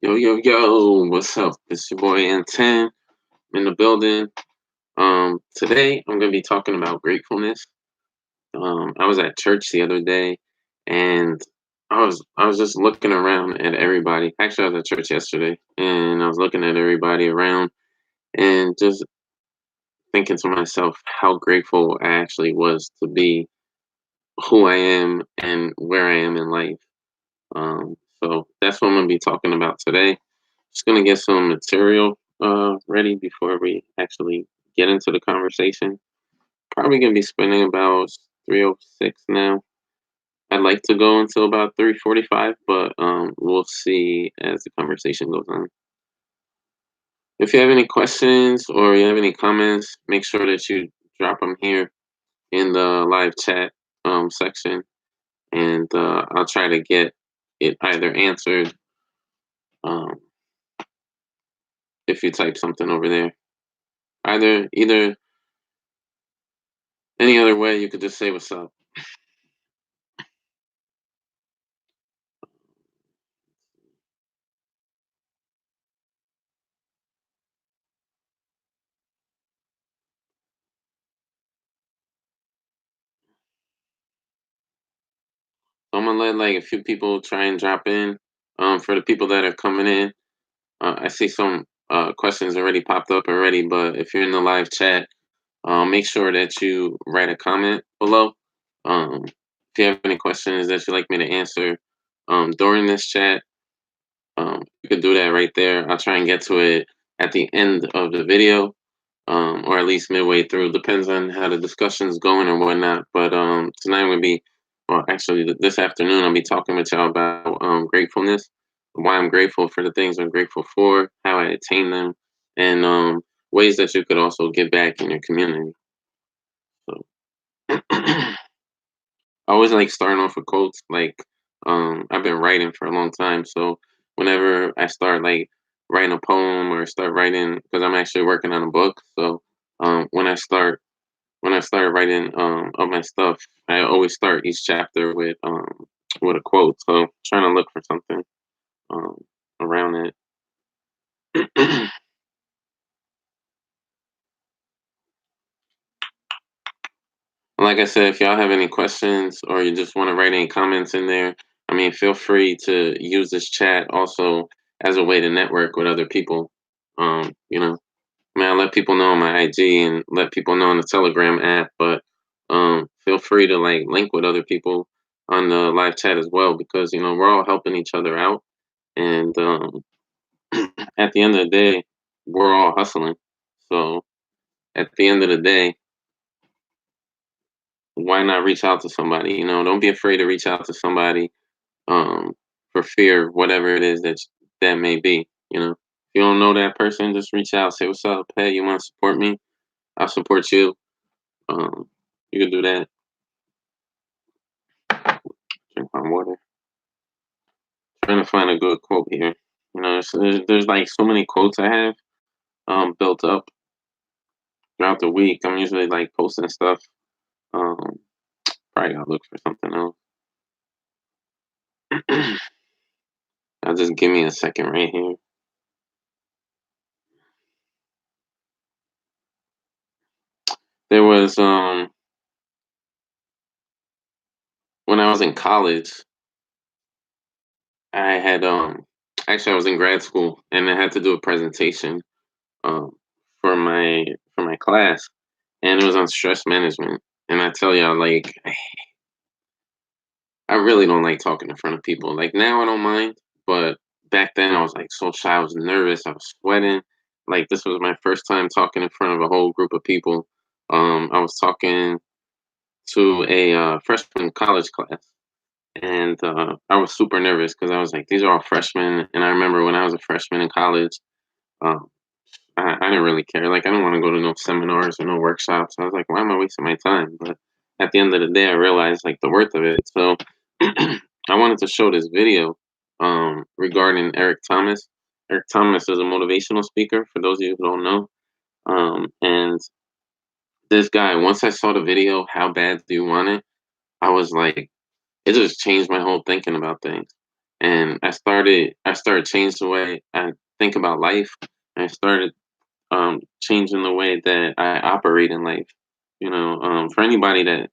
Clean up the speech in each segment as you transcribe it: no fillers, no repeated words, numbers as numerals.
Yo, yo, yo, what's up? It's your boy N10 in the building. Today I'm gonna be talking about gratefulness. I was at church the other day and I was just looking around at everybody. Actually, I was at church yesterday and I was looking at everybody around and just thinking to myself how grateful I actually was to be who I am and where I am in life. So that's what I'm gonna be talking about today. Just gonna get some material ready before we actually get into the conversation. Probably gonna be spending about 3:06 now. I'd like to go until about 3:45, but we'll see as the conversation goes on. If you have any questions or you have any comments, make sure that you drop them here in the live chat section, and I'll try to get it either answered um, if you type something over there. Either any other way, you could just say what's up. I'm gonna let like a few people try and drop in. For the people that are coming in, I see some questions already popped up already. But if you're in the live chat, make sure that you write a comment below. If you have any questions that you'd like me to answer during this chat, you can do that right there. I'll try and get to it at the end of the video, or at least midway through. Depends on how the discussion's going or whatnot. But tonight I'm gonna be, well, actually this afternoon I'll be talking with y'all about gratefulness, why I'm grateful for the things I'm grateful for, how I attain them, and ways that you could also give back in your community. So I always like starting off with quotes. Like I've been writing for a long time, so whenever I start like writing a poem or start writing, because I'm actually working on a book, so when I started writing of my stuff, I always start each chapter with a quote. So trying to look for something um around it. Like I said, if y'all have any questions or you just want to write any comments in there, I mean, feel free to use this chat also as a way to network with other people. I mean, I let people know on my IG and let people know on the Telegram app, but feel free to like link with other people on the live chat as well because we're all helping each other out, and at the end of the day, we're all hustling. So at the end of the day, why not reach out to somebody? Don't be afraid to reach out to somebody um, for fear of whatever it is that may be. If you don't know that person, just reach out, say what's up. Hey, you want to support me? I'll support you. Um, you can do that. Drink my water. Trying to find a good quote here. There's like so many quotes I have built up throughout the week. I'm usually like posting stuff. Um, Probably gotta look for something else. I'll just give me a second right here. There was when I was in college, I had actually I was in grad school and I had to do a presentation um for my class, and it was on stress management. And I tell y'all, like, I really don't like talking in front of people. Like now I don't mind, but back then I was like so shy, I was nervous, I was sweating. Like this was my first time talking in front of a whole group of people. I was talking to a freshman college class, and I was super nervous because I was like, these are all freshmen, and I remember when I was a freshman in college, um, I didn't really care. Like I didn't want to go to no seminars or no workshops. I was like, why am I wasting my time? But at the end of the day, I realized like the worth of it. So I wanted to show this video regarding Eric Thomas. Eric Thomas is a motivational speaker. For those of you who don't know, and this guy, once I saw the video, how bad do you want it? I was like, it just changed my whole thinking about things. and I started changing the way I think about life. And I started changing the way that I operate in life. For anybody that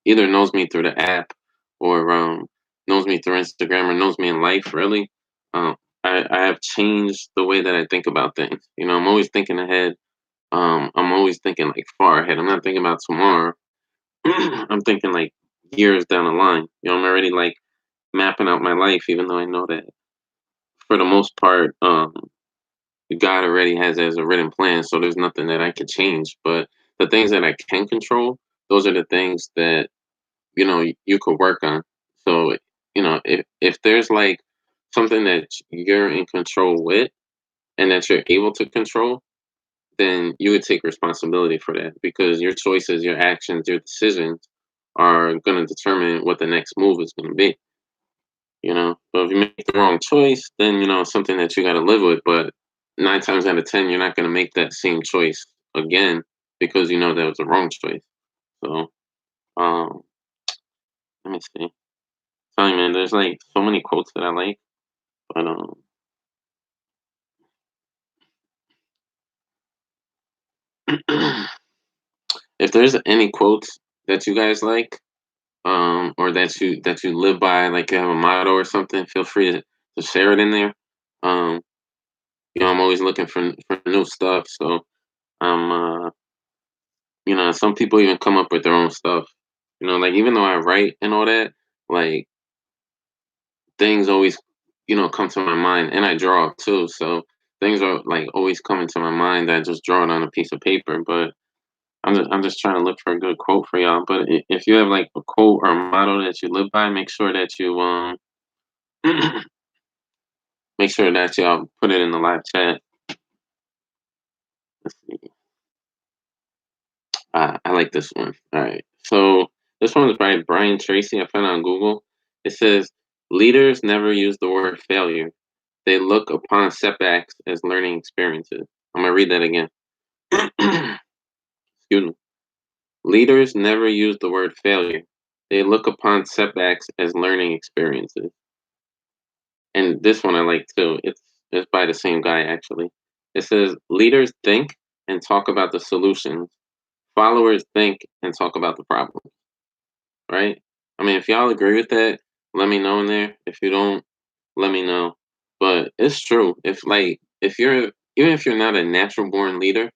either knows me through the app or knows me through Instagram or knows me in life, really, um, I have changed the way that I think about things. I'm always thinking ahead. I'm always thinking like far ahead. I'm not thinking about tomorrow. I'm thinking like years down the line. I'm already like mapping out my life, even though I know that for the most part, God already has it as a written plan. So there's nothing that I could change. But the things that I can control, those are the things that you could work on. So if there's like something that you're in control with and that you're able to control, then you would take responsibility for that because your choices, your actions, your decisions are going to determine what the next move is going to be. So if you make the wrong choice, then it's something that you got to live with. But 9 times out of 10, you're not going to make that same choice again because you know that was the wrong choice. So um, let me see. Sorry, man. There's like so many quotes that I like, but if there's any quotes that you guys like, or that you live by, like you have a motto or something, feel free to share it in there. Um, I'm always looking for new stuff, so some people even come up with their own stuff. Like even though I write and all that, like things always, come to my mind, and I draw too. So things are like always coming to my mind. I just draw it on a piece of paper, but I'm just trying to look for a good quote for y'all. But if you have like a quote or a motto that you live by, make sure that you make sure that y'all put it in the live chat. Let's see. I like this one. All right. So this one is by Brian Tracy. I found it on Google. It says, "Leaders never use the word failure. They look upon setbacks as learning experiences." I'm gonna read that again. Excuse me. Leaders never use the word failure. They look upon setbacks as learning experiences. And this one I like too. It's by the same guy actually. It says, "Leaders think and talk about the solutions. Followers think and talk about the problem." Right? I mean, if y'all agree with that, let me know in there. If you don't, let me know. But it's true. If you're even if you're not a natural born leader,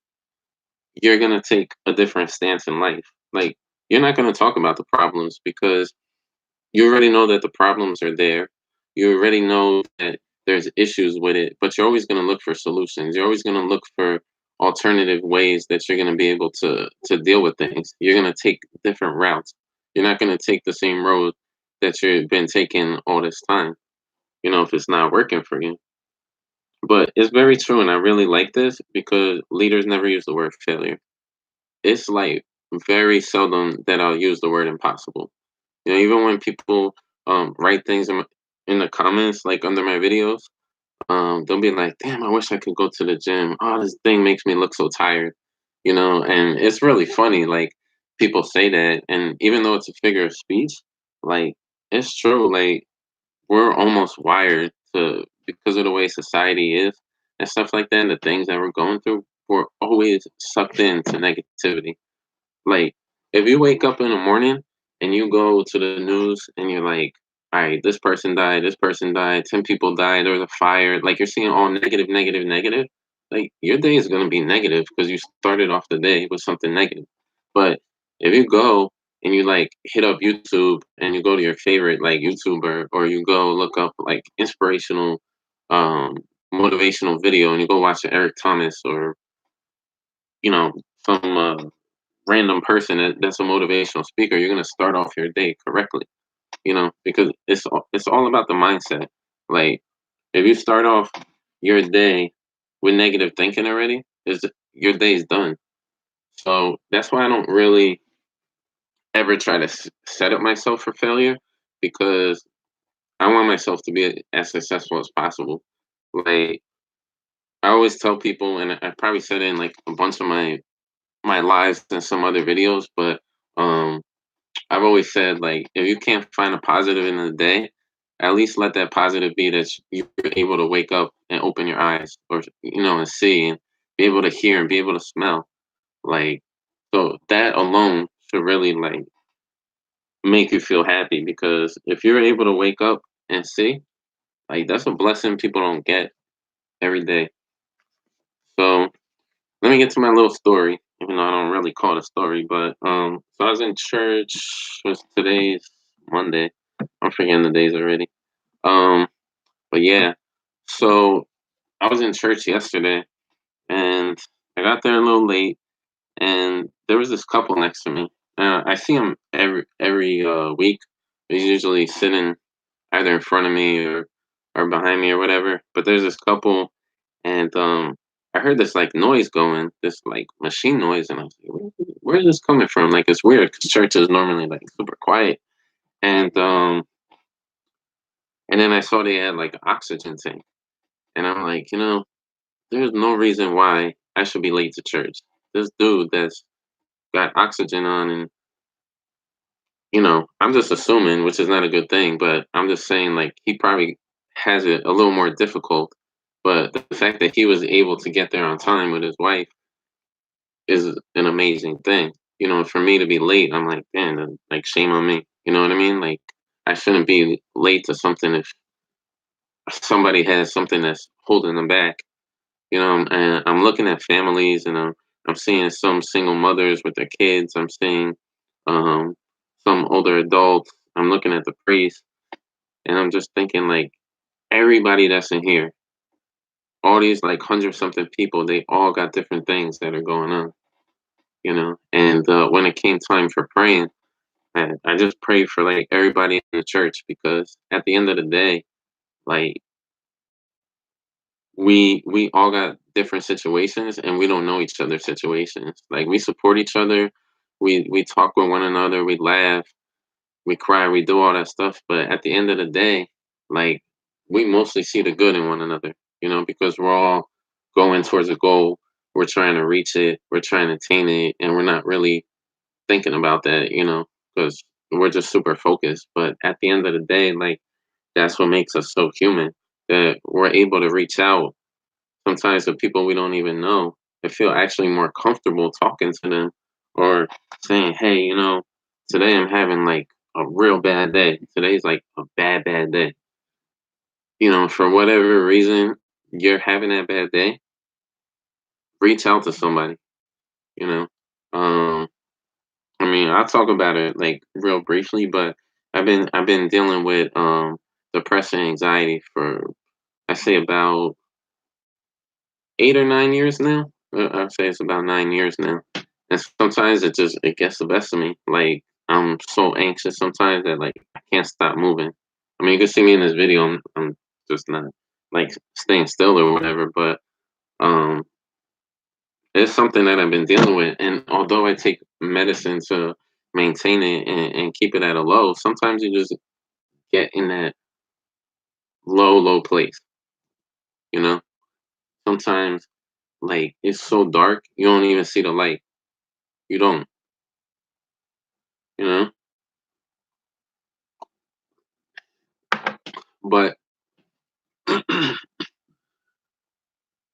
you're gonna take a different stance in life. Like you're not gonna talk about the problems because you already know that the problems are there. You already know that there's issues with it, but you're always going to look for solutions. You're always going to look for alternative ways that you're going to be able to deal with things. You're going to take different routes. You're not going to take the same road that you've been taking all this time. If it's not working for you. But it's very true, and I really like this because leaders never use the word failure. It's like very seldom that I'll use the word impossible. Even when people write things in the comments, like under my videos, they'll be like, "Damn, I wish I could go to the gym. Oh, this thing makes me look so tired." And it's really funny. Like people say that, and even though it's a figure of speech, like it's true. Like we're almost wired to because of the way society is and stuff like that, and the things that we're going through. We're always sucked into negativity. Like, if you wake up in the morning and you go to the news and you're like, all right, this person died, 10 people died, there was a fire, like you're seeing all negative, negative, negative. Like, your day is going to be negative because you started off the day with something negative. But if you go and you like hit up YouTube and you go to your favorite like YouTuber or you go look up like inspirational, um, motivational video and you go watch an Eric Thomas or, you know, some random person that's a motivational speaker, you're gonna start off your day correctly. Because it's all about the mindset. Like if you start off your day with negative thinking already, is your day's done. So that's why I don't really ever try to set up myself for failure because I want myself to be as successful as possible. Like I always tell people, and I probably said it in like a bunch of my lives and some other videos, but um I've always said like if you can't find a positive in the day, at least let that positive be that you're able to wake up and open your eyes, or and see and be able to hear and be able to smell. Like, so that alone should really like make you feel happy, because if you're able to wake up and see, like, that's a blessing people don't get every day. So let me get to my little story, even though I don't really call it a story. But so I was in church. Was today's Monday? I'm forgetting the days already. Um, but yeah, so I was in church yesterday, and I got there a little late, and there was this couple next to me. I see them every week. They're usually sitting either in front of me or behind me or whatever. But there's this couple, and I heard this like noise going, this like machine noise, and I was like, where is this coming from? Like, it's weird because church is normally like super quiet, and and then I saw they had like an oxygen tank, and I'm like, there's no reason why I should be late to church. This dude that's got oxygen on, and I'm just assuming, which is not a good thing, but I'm just saying, like, he probably has it a little more difficult. But the fact that he was able to get there on time with his wife is an amazing thing. For me to be late, I'm like, man, then, like, shame on me. You know what I mean? Like, I shouldn't be late to something if somebody has something that's holding them back. And I'm looking at families, and I'm seeing some single mothers with their kids. I'm seeing um, some older adults. I'm looking at the priest, and I'm just thinking, like, everybody that's in here, all these like hundred something people, they all got different things that are going on. And when it came time for praying, I just prayed for like everybody in the church, because at the end of the day, like, we all got different situations, and we don't know each other's situations. Like, we support each other, we talk with one another, we laugh, we cry, we do all that stuff. But at the end of the day, like, we mostly see the good in one another, because we're all going towards a goal. We're trying to reach it, we're trying to attain it, and we're not really thinking about that, because we're just super focused. But at the end of the day, like, that's what makes us so human, that we're able to reach out sometimes to people we don't even know and feel actually more comfortable talking to them, or saying, hey, today I'm having like a real bad day. Today's like a bad, bad day. For whatever reason you're having that bad day, reach out to somebody, you know. Um, I mean, I'll talk about it like real briefly, but I've been dealing with depression and anxiety for, I say, about 8 or 9 years now. I'd say it's about 9 years now. And sometimes it gets the best of me. Like, I'm so anxious sometimes that like I can't stop moving. I mean, you can see me in this video. I'm just not like staying still or whatever. But um, it's something that I've been dealing with. And although I take medicine to maintain it and keep it at a low, sometimes you just get in that low, low place. You know, sometimes like it's so dark you don't even see the light. You don't. You know, but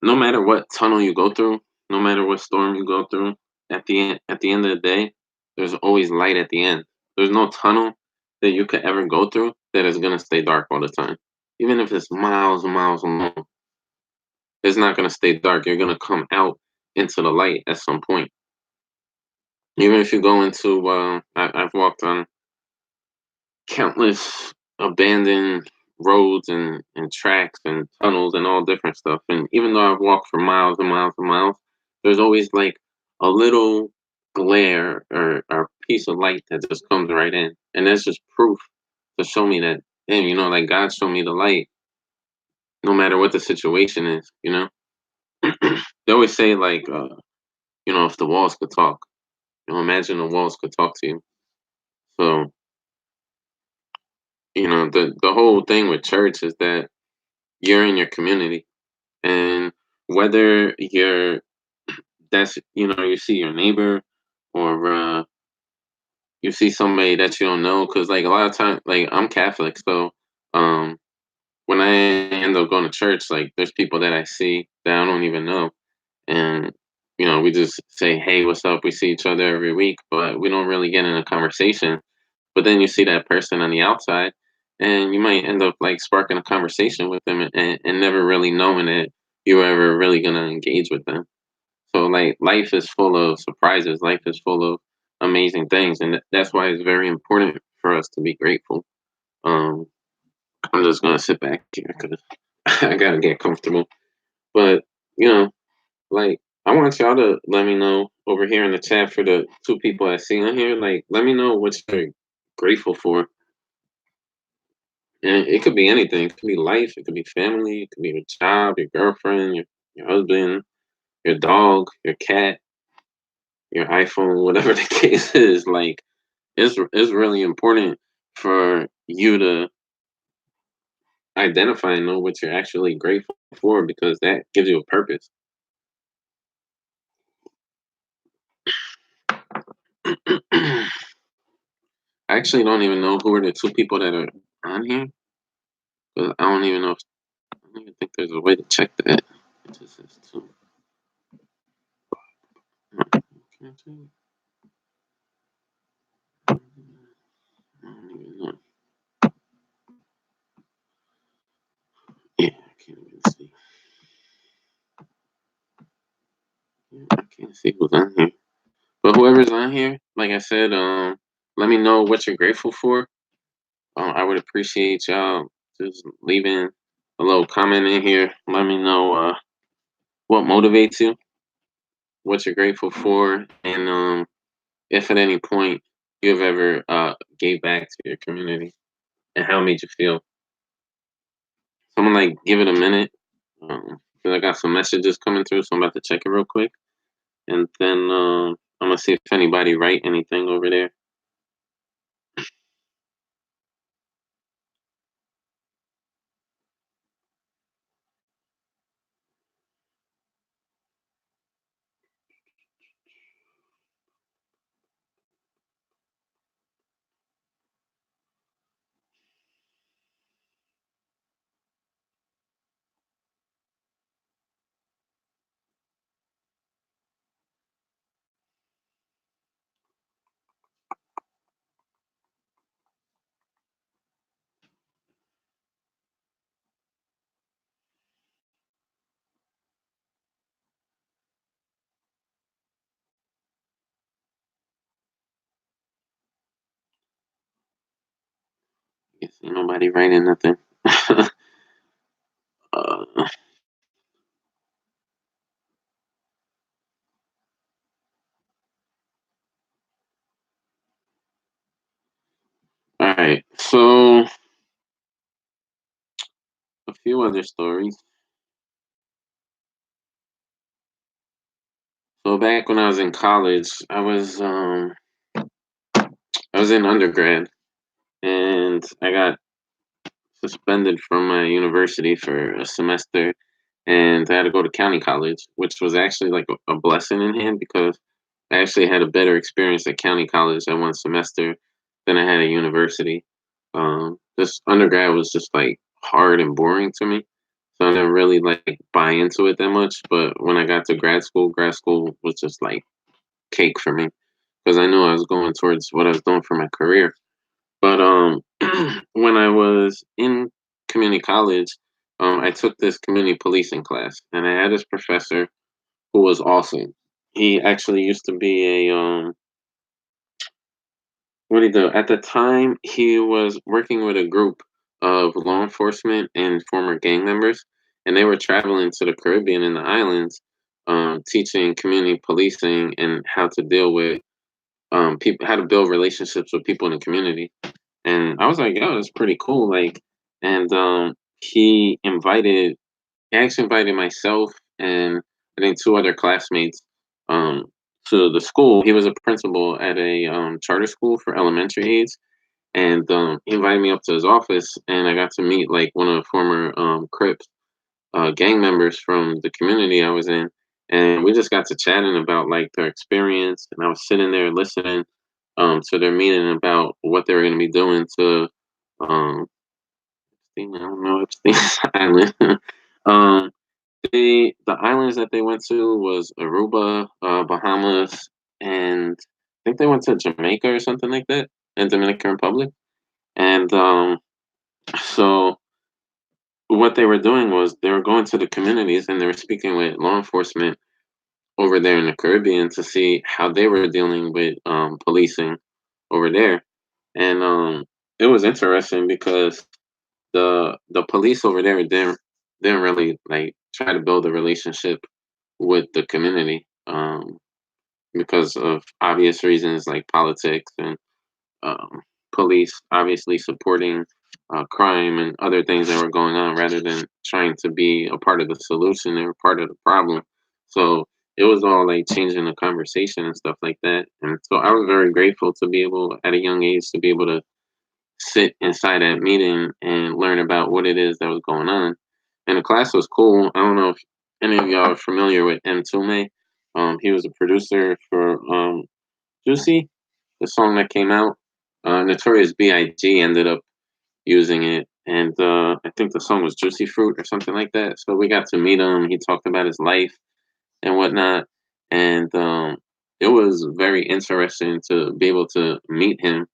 no matter what tunnel you go through, no matter what storm you go through, at the end of the day, there's always light at the end. There's no tunnel that you could ever go through that is gonna stay dark all the time. Even if it's miles and miles long, it's not gonna stay dark. You're gonna come out into the light at some point. Even if you go into, I've walked on countless abandoned roads and tracks and tunnels and all different stuff. And even though I've walked for miles and miles and miles, there's always like a little glare or piece of light that just comes right in. And that's just proof to show me that, damn, like, God showed me the light no matter what the situation is. They always say, like, if the walls could talk, imagine the walls could talk to you. So, the whole thing with church is that you're in your community, and whether you see your neighbor, or you see somebody that you don't know, because like a lot of times, like, I'm Catholic, so Um, when I end up going to church, like there's people that I see that I don't even know, and we just say, "Hey, what's up?" We see each other every week, but we don't really get in a conversation. But then you see that person on the outside, and you might end up like sparking a conversation with them, and never really knowing that you were ever really gonna engage with them. So like life is full of surprises. Life is full of amazing things, and that's why it's very important for us to be grateful. Um, I'm just gonna sit back here because I gotta get comfortable. But you know, like I want y'all to let me know over here in the chat for the two people I see on here. Like, let me know what you're grateful for, and it could be anything. It could be life. It could be family. It could be your job, your girlfriend, your husband, your dog, your cat, your iPhone, whatever the case is. Like, it's really important for you to identify and know what you're actually grateful for because that gives you a purpose. I actually don't even know who are the two people that are on here. 'Cause I don't even know if I don't even think there's a way to check that. It just says two. Can't do I don't even know. Yeah, I can't even see. Yeah, I can't see who's on here. But whoever's on here, like I said, let me know what you're grateful for. I would appreciate y'all just leaving a little comment in here. Let me know what motivates you, what you're grateful for, and if at any point you've ever gave back to your community and how it made you feel. So I'm gonna like give it a minute. 'Cause I got some messages coming through, so I'm about to check it real quick, and then I'm gonna see if anybody write anything over there. Guess ain't nobody writing nothing. All right, so a few other stories. So back when I was in college, I was in undergrad, and I got suspended from my university for a semester, and I had to go to county college, which was actually like a blessing in hand because I actually had a better experience at county college at one semester than I had at university. This undergrad was just like hard and boring to me, so I didn't really like buy into it that much. But when I got to grad school was just like cake for me because I knew I was going towards what I was doing for my career. But when I was in community college, I took this community policing class, and I had this professor who was awesome. He actually used to be a what did he do? At the time, he was working with a group of law enforcement and former gang members, and they were traveling to the Caribbean and the islands, teaching community policing and how to deal with people, how to build relationships with people in the community. And I was like, "Yo, that's pretty cool." Like, and he actually invited myself and I think two other classmates um, to the school. He was a principal at a charter school for elementary age, and he invited me up to his office, and I got to meet like one of the former Crips gang members from the community I was in, and we just got to chatting about like their experience, and I was sitting there listening to their meeting about what they were going to be doing to um, Epstein, I don't know Epstein's Island. um, the islands that they went to was Aruba, Bahamas, and I think they went to Jamaica or something like that, and Dominican Republic. And so what they were doing was they were going to the communities and they were speaking with law enforcement over there in the Caribbean to see how they were dealing with policing over there. And it was interesting because the police over there didn't really like try to build a relationship with the community because of obvious reasons like politics and um, police obviously supporting crime and other things that were going on rather than trying to be a part of the solution. They were part of the problem. So it was all like changing the conversation and stuff like that. And so I was very grateful to be able, at a young age, to be able to sit inside that meeting and learn about what it is that was going on. And the class was cool. I don't know if any of y'all are familiar with M. Tume. He was a producer for Juicy, the song that came out. Notorious B.I.G. ended up using it, and I think the song was Juicy Fruit or something like that. So we got to meet him. He talked about his life and whatnot, and it was very interesting to be able to meet him.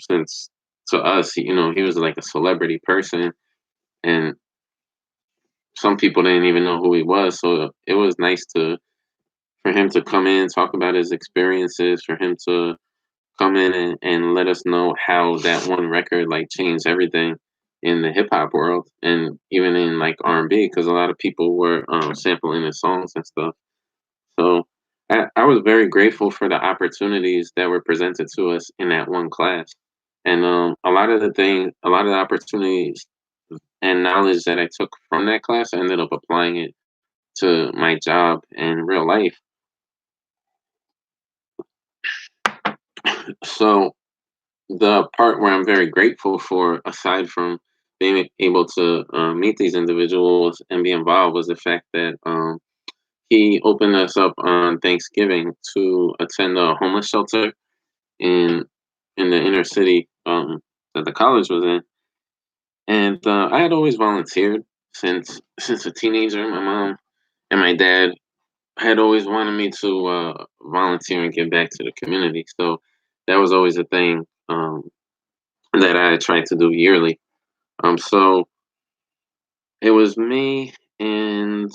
Since to us, he was like a celebrity person, and some people didn't even know who he was. So it was nice to for him to come in, talk about his experiences, for him to come in and let us know how that one record like changed everything in the hip hop world and even in like R&B because a lot of people were sampling his songs and stuff. So I was very grateful for the opportunities that were presented to us in that one class. And a lot of the opportunities and knowledge that I took from that class, I ended up applying it to my job and real life. So the part where I'm very grateful for, aside from being able to meet these individuals and be involved, was the fact that he opened us up on Thanksgiving to attend a homeless shelter in in the inner city that the college was in, and I had always volunteered since a teenager. My mom and my dad had always wanted me to volunteer and give back to the community, so that was always a thing that I tried to do yearly. So it was me and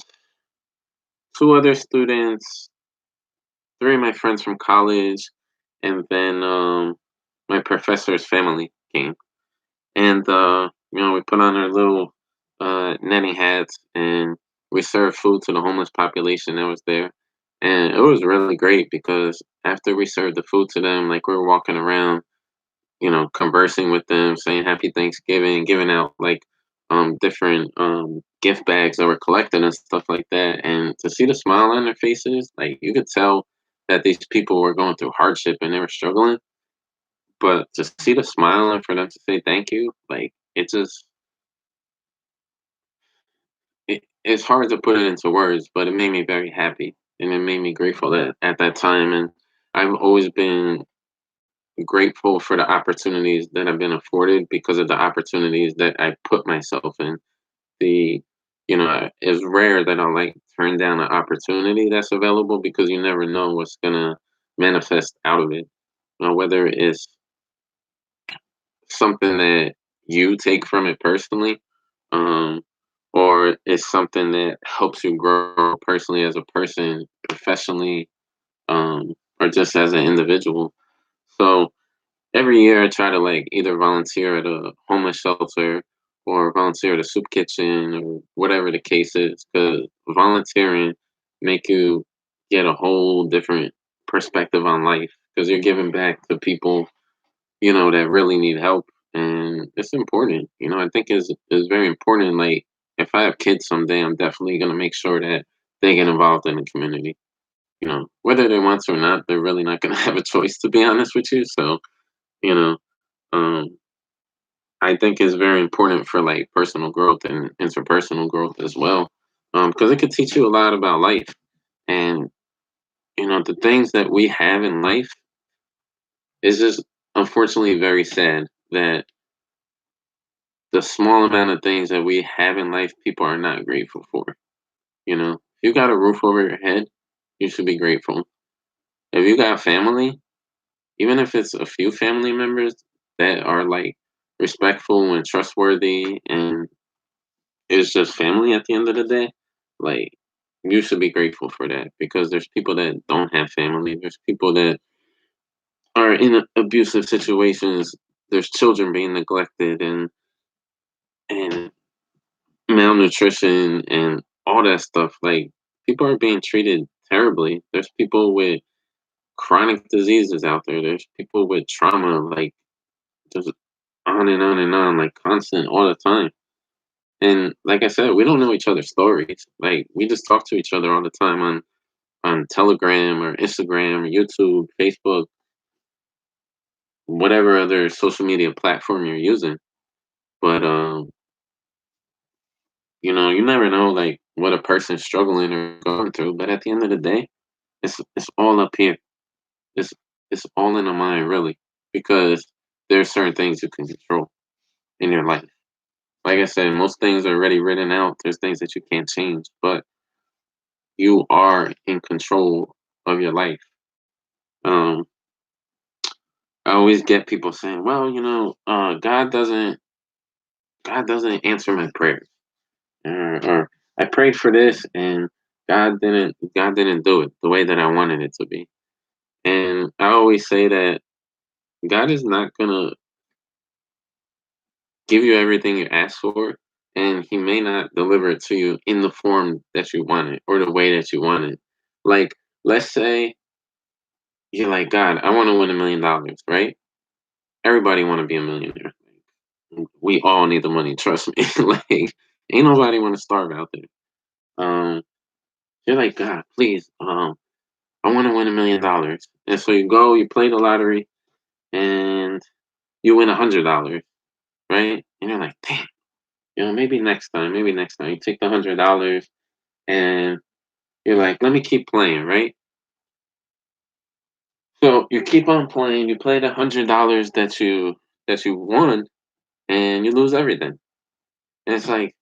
two other students, three of my friends from college, and then my professor's family came. And we put on our little netting hats and we served food to the homeless population that was there. And it was really great because after we served the food to them, like we were walking around conversing with them, saying happy Thanksgiving, giving out like different gift bags that were collected and stuff like that. And to see the smile on their faces, like you could tell that these people were going through hardship and they were struggling. But to see the smile and for them to say thank you, like it's hard to put it into words, but it made me very happy and it made me grateful that at that time. And I've always been grateful for the opportunities that I've been afforded because of the opportunities that I put myself in. The it's rare that I'll like turn down an opportunity that's available because you never know what's gonna manifest out of it. Whether it's something that you take from it personally, um, or it's something that helps you grow personally as a person, professionally, or just as an individual. So every year I try to like either volunteer at a homeless shelter or volunteer at a soup kitchen or whatever the case is, because volunteering make you get a whole different perspective on life because you're giving back to people that really need help, and it's important. I think is very important. Like if I have kids someday, I'm definitely gonna make sure that they get involved in the community. Whether they want to or not, they're really not gonna have a choice, to be honest with you. So you know um, I think is very important for like personal growth and interpersonal growth as well, because it could teach you a lot about life. And the things that we have in life is just unfortunately very sad that the small amount of things that we have in life, people are not grateful for. If you got a roof over your head, you should be grateful. If you got family, even if it's a few family members that are like respectful and trustworthy and it's just family at the end of the day, like you should be grateful for that because there's people that don't have family. There's people that are in abusive situations. There's children being neglected and malnutrition and all that stuff. Like people are being treated terribly. There's people with chronic diseases out there. There's people with trauma, like just on and on and on, like constant all the time. And like I said, we don't know each other's stories. Like we just talk to each other all the time on Telegram or Instagram or YouTube, Facebook, whatever other social media platform you're using. But you never know like what a person's struggling or going through. But at the end of the day, it's all up here. It's it's all in the mind, really, because there's certain things you can control in your life. Like I said, most things are already written out. There's things that you can't change, but you are in control of your life. Um, I always get people saying, "Well, God doesn't answer my prayers," or "I prayed for this and God didn't do it the way that I wanted it to be." And I always say that God is not gonna give you everything you ask for, and He may not deliver it to you in the form that you want it or the way that you want it. Like, let's say you're like, God, I want to win $1 million, right? Everybody want to be a millionaire. We all need the money, trust me. Like, ain't nobody want to starve out there. Um, you're like, God, please, I want to win $1 million. And so you go, you play the lottery, and you win $100, right? And you're like, damn, maybe next time, maybe next time. You take the $100 and you're like, let me keep playing, right? So you keep on playing, you play the $100 that you won, and you lose everything. And it's like,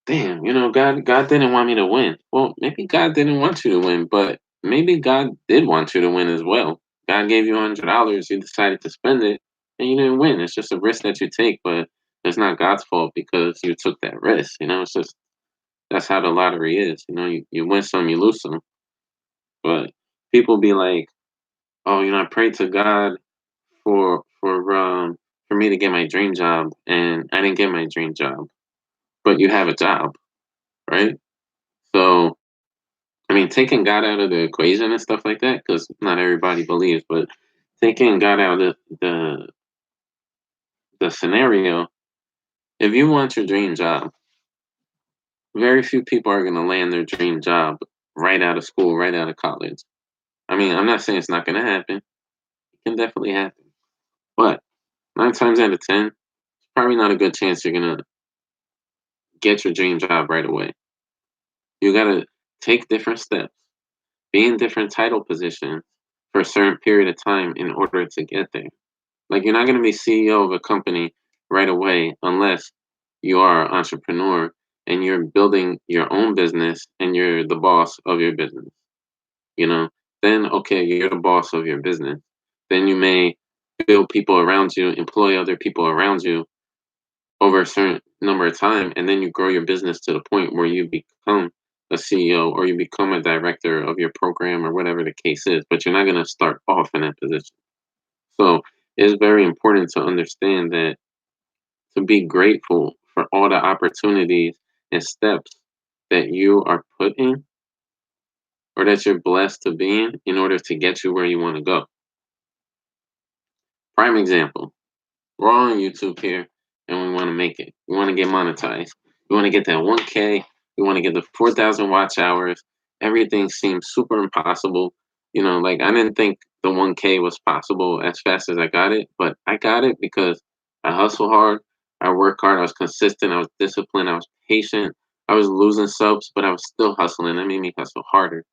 damn, God didn't want me to win. Well, maybe God didn't want you to win, but maybe God did want you to win as well. God gave you $100, you decided to spend it, and you didn't win. It's just a risk that you take, but it's not God's fault because you took that risk. It's just that's how the lottery is. You win some, you lose some. But people be like, "Oh, I prayed to God for me to get my dream job, and I didn't get my dream job." But you have a job, right? So I mean, taking God out of the equation and stuff like that, because not everybody believes, but taking God out of the scenario, if you want your dream job, very few people are going to land their dream job right out of school, right out of college. I mean, I'm not saying it's not going to happen. It can definitely happen. But 9 times out of 10, it's probably not a good chance you're going to get your dream job right away. You got to take different steps, be in different title positions for a certain period of time in order to get there. Like you're not going to be CEO of a company right away unless you are an entrepreneur and you're building your own business and you're the boss of your business. You know, then okay, you're the boss of your business. Then you may build people around you, employ other people around you over a certain number of time, and then you grow your business to the point where you become a CEO or you become a director of your program or whatever the case is. But you're not going to start off in that position. So it's very important to understand that to be grateful for all the opportunities and steps that you are put in or that you're blessed to be in order to get you where you want to go. Prime example. We're all on YouTube here and we want to make it. We want to get monetized. We want to get that 1K. We want to get the 4,000 watch hours. Everything seems super impossible. Like I didn't think the 1K was possible as fast as I got it, but I got it because I hustle hard. I work hard. I was consistent. I was disciplined. I was patient. I was losing subs, but I was still hustling. That made me hustle harder.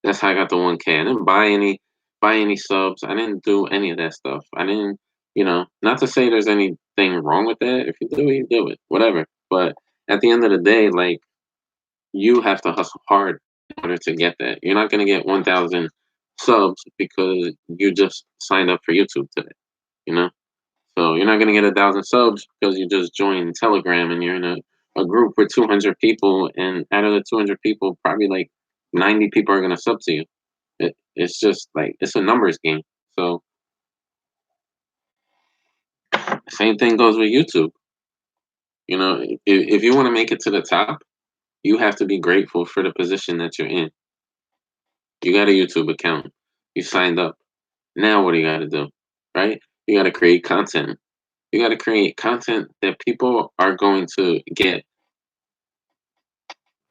That's how I got the 1K. I didn't buy any subs. I didn't do any of that stuff. I didn't, not to say there's any anything wrong with that. If you do it, you do it, whatever. But at the end of the day, like, you have to hustle hard in order to get that. You're not gonna get 1,000 subs because you just signed up for YouTube today, you know? So you're not gonna get 1,000 subs because you just joined Telegram and you're in a group with 200 people, and out of the 200 people, probably like 90 people are gonna sub to you. It's just like it's a numbers game. So same thing goes with YouTube. You know, if you want to make it to the top, you have to be grateful for the position that you're in. You got a YouTube account. You signed up. Now what do you got to do? Right? You got to create content. You got to create content that people are going to get,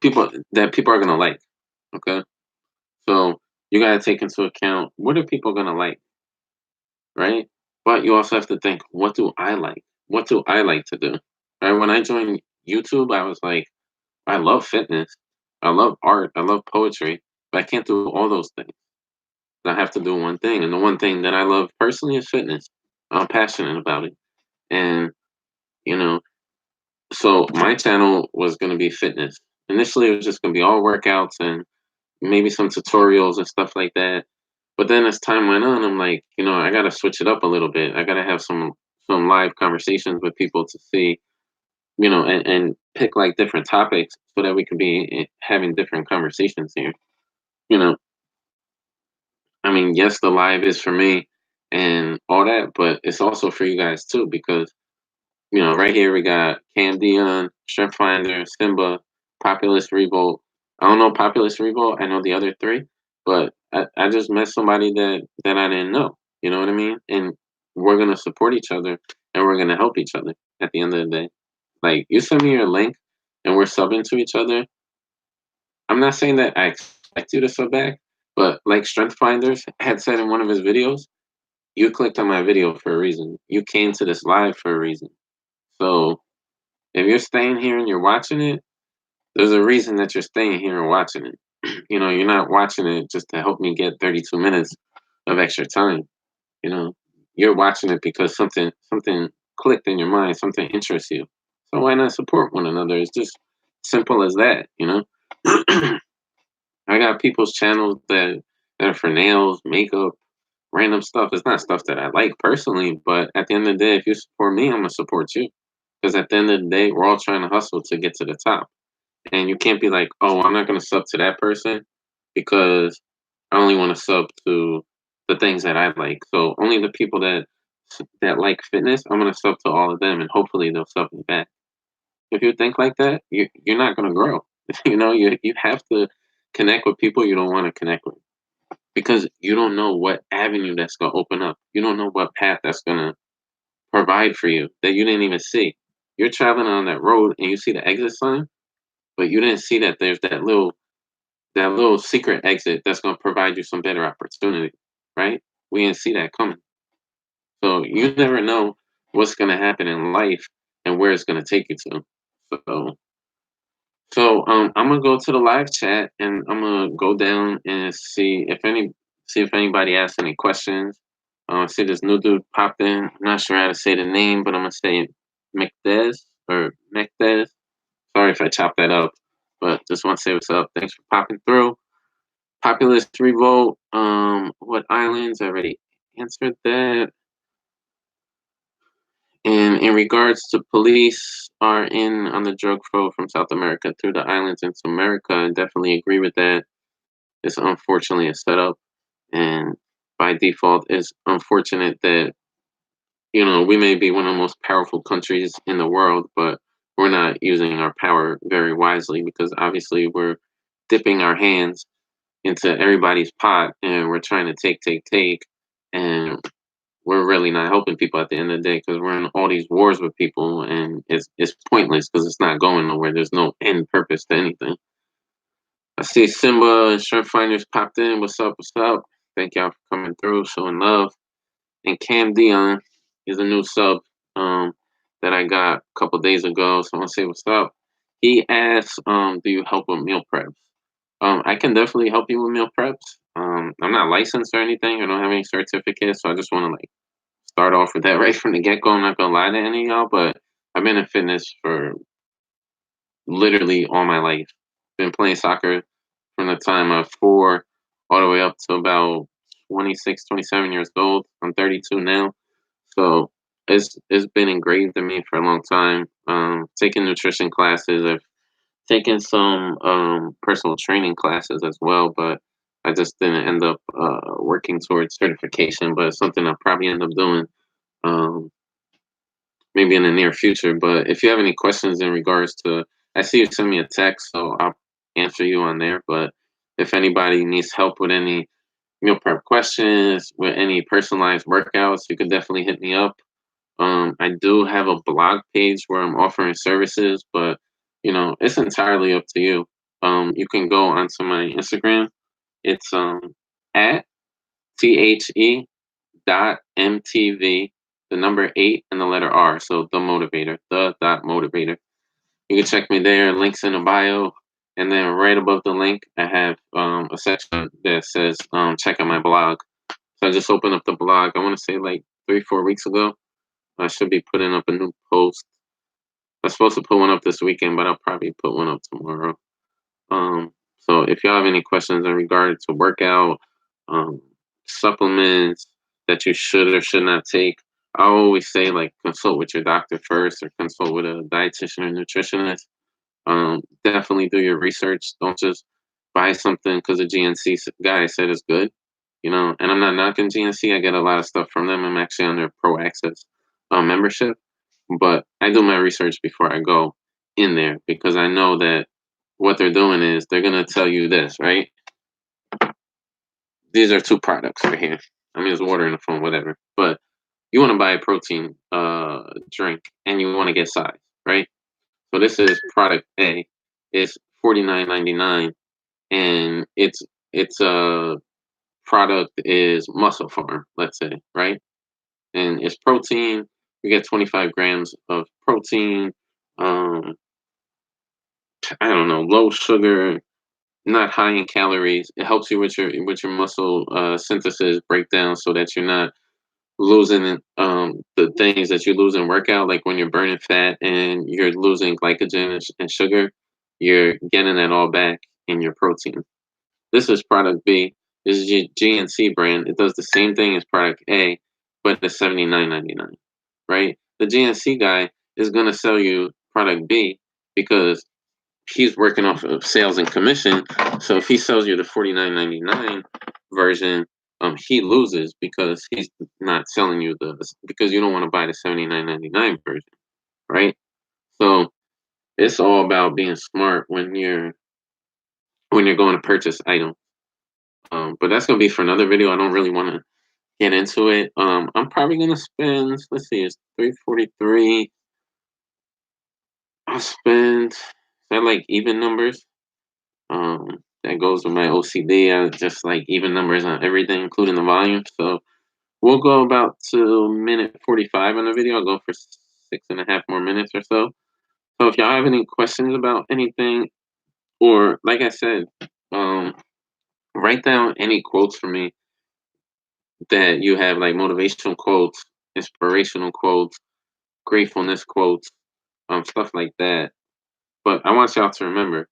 people are going to like. Okay? So you got to take into account, what are people going to like, right? But you also have to think, what do I like? What do I like to do? Right? When I joined YouTube, I was like, I love fitness. I love art. I love poetry, but I can't do all those things. I have to do one thing. And the one thing that I love personally is fitness. I'm passionate about it. And, you know, so my channel was going to be fitness. Initially, it was just going to be all workouts and maybe some tutorials and stuff like that. But then as time went on, I'm like, I got to switch it up a little bit. I got to have some live conversations with people to see, and pick like different topics so that we could be having different conversations here. You know, I mean, yes, the live is for me and all that, but it's also for you guys too because right here we got Cam Dion, Strength Finder, Simba, Populist Revolt. I don't know Populist Revolt. I know the other three, but I just met somebody that I didn't know. You know what I mean? And we're gonna support each other and we're gonna help each other at the end of the day. Like you send me your link and we're subbing to each other. I'm not saying that I expect you to sub back, but like Strength Finders had said in one of his videos, you clicked on my video for a reason. You came to this live for a reason. So if you're staying here and you're watching it, there's a reason that you're staying here and watching it. You're not watching it just to help me get 32 minutes of extra time. You know, you're watching it because something clicked in your mind, something interests you. So why not support one another? It's just simple as that. I got people's channels that are for nails, makeup, random stuff. It's not stuff that I like personally, but at the end of the day, if you support me, I'm gonna support you. Because at the end of the day, we're all trying to hustle to get to the top. And you can't be like, oh, I'm not gonna sub to that person because I only want to sub to the things that I like. So only the people that like fitness, I'm gonna sub to all of them, and hopefully they'll sub me back. If you think like that, you're not gonna grow. You have to connect with people you don't want to connect with because you don't know what avenue that's gonna open up. You don't know what path that's gonna provide for you that you didn't even see. You're traveling on that road and you see the exit sign, but you didn't see that there's that little secret exit that's going to provide you some better opportunity, right? We didn't see that coming. So you never know what's going to happen in life and where it's going to take you to. So, I'm gonna go to the live chat and I'm gonna go down and see if anybody has any questions. See this new dude popped in. I'm not sure how to say the name, but I'm gonna say McDez or McDez. Sorry if I chopped that up, but just want to say what's up. Thanks for popping through. Populist revolt. What islands? I already answered that. And in regards to police are in on the drug flow from South America through the islands into America, I definitely agree with that. It's unfortunately a setup, and by default, it's unfortunate that we may be one of the most powerful countries in the world, but we're not using our power very wisely because obviously we're dipping our hands into everybody's pot and we're trying to take, and we're really not helping people at the end of the day because we're in all these wars with people and it's pointless because it's not going nowhere. There's no end purpose to anything. I see Simba and Strength Finders popped in. What's up? What's up? Thank y'all for coming through, showing love. And Cam Dion is a new sub that I got a couple days ago. So I want to say what's up. He asks, do you help with meal preps? I can definitely help you with meal preps. I'm not licensed or anything. I don't have any certificates, so I just want to like start off with that right from the get go. I'm not gonna lie to any of y'all, but I've been in fitness for literally all my life. Been playing soccer from the time I'm 4 all the way up to about 26, 27 years old. I'm 32 now. So it's been engraved in me for a long time. Taking nutrition classes, I've taken some personal training classes as well, but I just didn't end up working towards certification. But it's something I'll probably end up doing um, maybe in the near future. But if you have any questions in regards to, I see you send me a text, so I'll answer you on there. But if anybody needs help with any meal prep questions, with any personalized workouts, you could definitely hit me up. I do have a blog page where I'm offering services, but it's entirely up to you. You can go onto my Instagram. It's at THE.MTV, the number 8 and the letter R. So the motivator, the dot motivator. You can check me there. Links in the bio. And then right above the link, I have a section that says check out my blog. So I just opened up the blog, I want to say like 3, 4 weeks ago. I should be putting up a new post. I'm supposed to put one up this weekend, but I'll probably put one up tomorrow. So if y'all have any questions in regard to workout, um, supplements that you should or should not take, I always say like consult with your doctor first or consult with a dietitian or nutritionist. Definitely do your research. Don't just buy something because a GNC guy said it's good. And I'm not knocking GNC. I get a lot of stuff from them. I'm actually on their Pro Access membership, but I do my research before I go in there because I know that what they're doing is they're gonna tell you this, right? These are two products right here. I mean, there's water in the phone, whatever. But you want to buy a protein drink and you want to get size, right? So this is product A. It's 49.99, and its product is Muscle Farm, let's say, right? And it's protein. You get 25 grams of protein. Um, I don't know, low sugar, not high in calories. It helps you with your muscle synthesis breakdown, so that you're not losing the things that you lose in workout, like when you're burning fat and you're losing glycogen and sugar. You're getting that all back in your protein. This is product B. This is GNC brand. It does the same thing as product A, but it's 79.99, right? The GNC guy is gonna sell you product B because he's working off of sales and commission. So if he sells you the 49.99 version, he loses because he's not selling you because you don't want to buy the 79.99 version, right? So it's all about being smart when you're going to purchase items. But that's gonna be for another video. I don't really want to get into it. I'm probably gonna spend. Let's see, it's 343. I'll spend. I like even numbers. That goes with my OCD. I just like even numbers on everything, including the volume. So we'll go about to minute 45 on the video. I'll go for 6.5 more minutes or so. So if y'all have any questions about anything, or like I said, um, write down any quotes for me that you have, like motivational quotes, inspirational quotes, gratefulness quotes, stuff like that. But I want y'all to remember,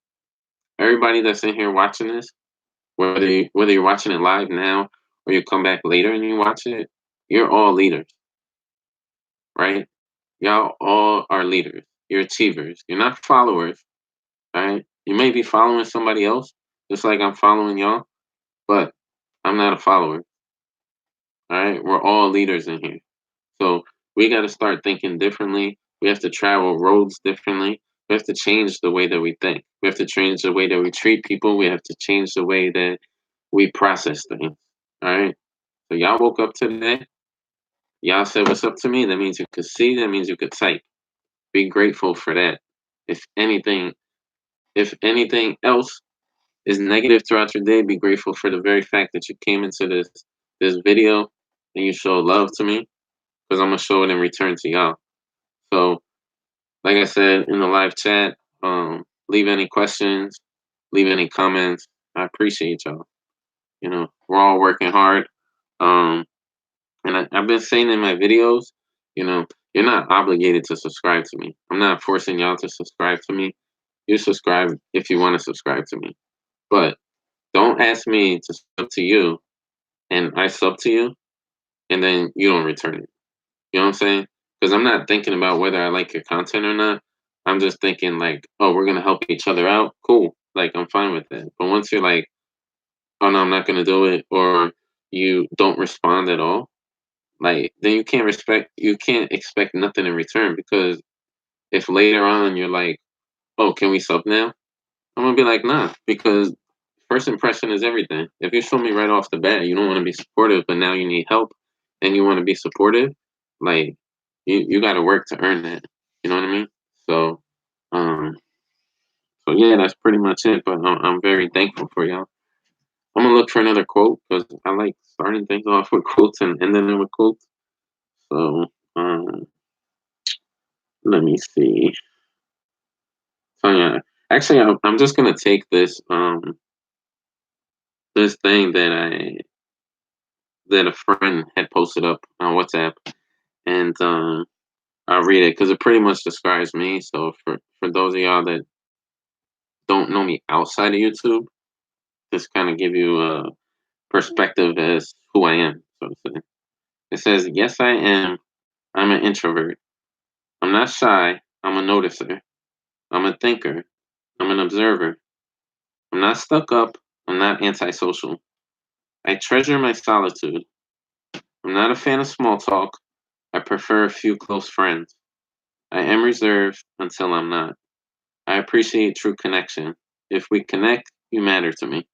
everybody that's in here watching this, whether you're watching it live now or you come back later and you watch it, you're all leaders, right? Y'all all are leaders. You're achievers. You're not followers, right? You may be following somebody else, just like I'm following y'all, but I'm not a follower. All right, we're all leaders in here. So we got to start thinking differently. We have to travel roads differently. We have to change the way that we think. We have to change the way that we treat people. We have to change the way that we process things. All right. So y'all woke up today. Y'all said what's up to me. That means you could see. That means you could type. Be grateful for that. If anything, if anything else is negative throughout your day, be grateful for the very fact that you came into this video and you showed love to me, because I'm gonna show it in return to y'all. So, like I said in the live chat, leave any questions, leave any comments. I appreciate y'all. We're all working hard. Um, And I've been saying in my videos, you know, you're not obligated to subscribe to me. I'm not forcing y'all to subscribe to me. You subscribe if you want to subscribe to me. But don't ask me to sub to you and I sub to you and then you don't return it. You know what I'm saying? Because I'm not thinking about whether I like your content or not. I'm just thinking like, oh, we're gonna help each other out. Cool. Like I'm fine with that. But once you're like, oh no, I'm not gonna do it, or you don't respond at all, like then you can't expect nothing in return because if later on you're like, oh, can we sub now? I'm gonna be like, nah, because first impression is everything. If you show me right off the bat you don't want to be supportive, but now you need help and you want to be supportive, like you got to work to earn that. You know what I mean? So, um, so yeah, that's pretty much it. But I'm very thankful for y'all. I'm gonna look for another quote because I like starting things off with quotes and ending them with quotes. So, let me see. So yeah, actually, I'm just gonna take this thing that a friend had posted up on WhatsApp, and I'll read it because it pretty much describes me. So for those of y'all that don't know me outside of YouTube, just kind of give you a perspective as who I am, so to say. It says, "Yes, I am. I'm an introvert. I'm not shy. I'm a noticer. I'm a thinker. I'm an observer. I'm not stuck up. I'm not antisocial. I treasure my solitude. I'm not a fan of small talk. I prefer a few close friends. I am reserved until I'm not. I appreciate true connection. If we connect, you matter to me."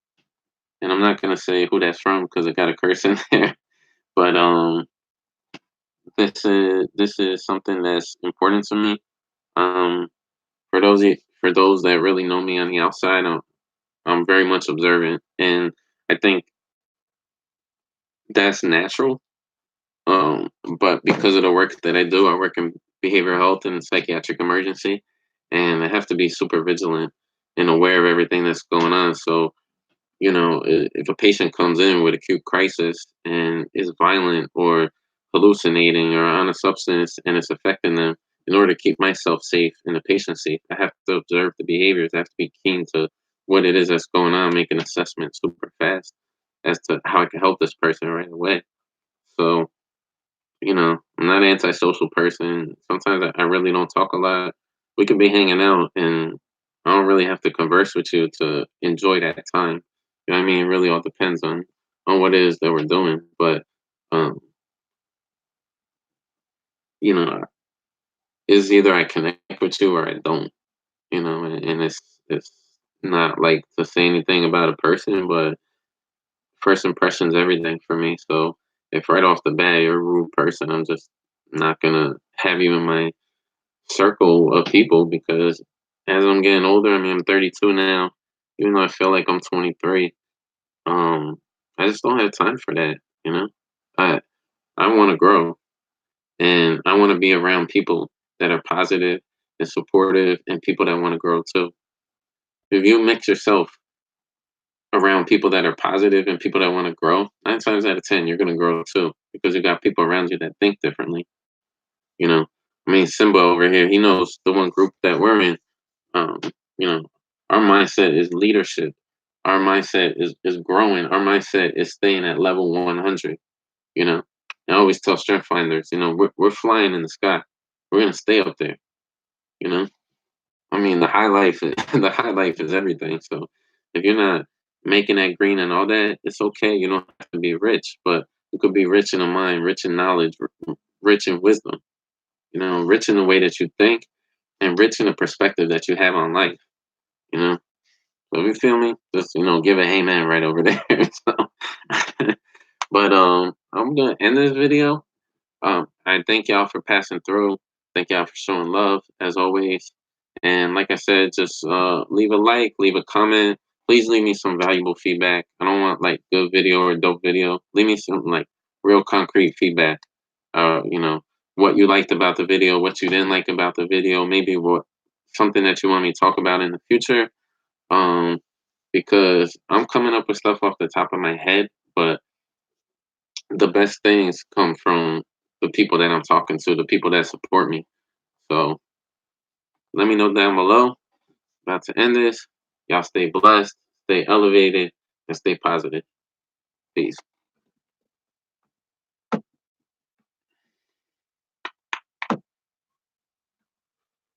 And I'm not gonna say who that's from because it got a curse in there. But this is something that's important to me. Um, for those that really know me on the outside, I'm very much observant, and I think that's natural. But because of the work that I do, I work in behavioral health and psychiatric emergency, and I have to be super vigilant and aware of everything that's going on. So, if a patient comes in with acute crisis and is violent or hallucinating or on a substance and it's affecting them, in order to keep myself safe and the patient safe, I have to observe the behaviors. I have to be keen to what it is that's going on, make an assessment super fast as to how I can help this person right away. So, I'm not an antisocial person. Sometimes I really don't talk a lot. We could be hanging out and I don't really have to converse with you to enjoy that time. You know what I mean? It really all depends on what it is that we're doing. But um, you know, it's either I connect with you or I don't, and it's not like to say anything about a person, but first impression's everything for me. So if right off the bat you're a rude person, I'm just not gonna have you in my circle of people because as I'm getting older, I mean, I'm 32 now, even though I feel like I'm 23, um, I just don't have time for that, you know? I I want to grow and I want to be around people that are positive and supportive and people that want to grow too. If you mix yourself around people that are positive and people that want to grow, 9 times out of 10, you're going to grow too because you got people around you that think differently, you know? I mean, Simba over here, he knows the one group that we're in. Um, you know, our mindset is leadership. Our mindset is growing. Our mindset is staying at level 100. You know, I always tell strength finders, we're flying in the sky. We're gonna stay up there. You know, I mean, the high life, the high life is everything. So if you're not making that green and all that, it's okay. You don't have to be rich, but you could be rich in a mind, rich in knowledge, rich in wisdom. Rich in the way that you think, and rich in the perspective that you have on life. You know. So if you feel me, just give a amen right over there. So, but I'm gonna end this video. I thank y'all for passing through. Thank y'all for showing love as always. And like I said, just leave a like, leave a comment. Please leave me some valuable feedback. I don't want like good video or dope video. Leave me some like real concrete feedback. What you liked about the video, what you didn't like about the video, maybe what something that you want me to talk about in the future. Um, because I'm coming up with stuff off the top of my head, but the best things come from the people that I'm talking to, the people that support me. So let me know down below. About to end this. Y'all stay blessed, stay elevated, and stay positive. Peace.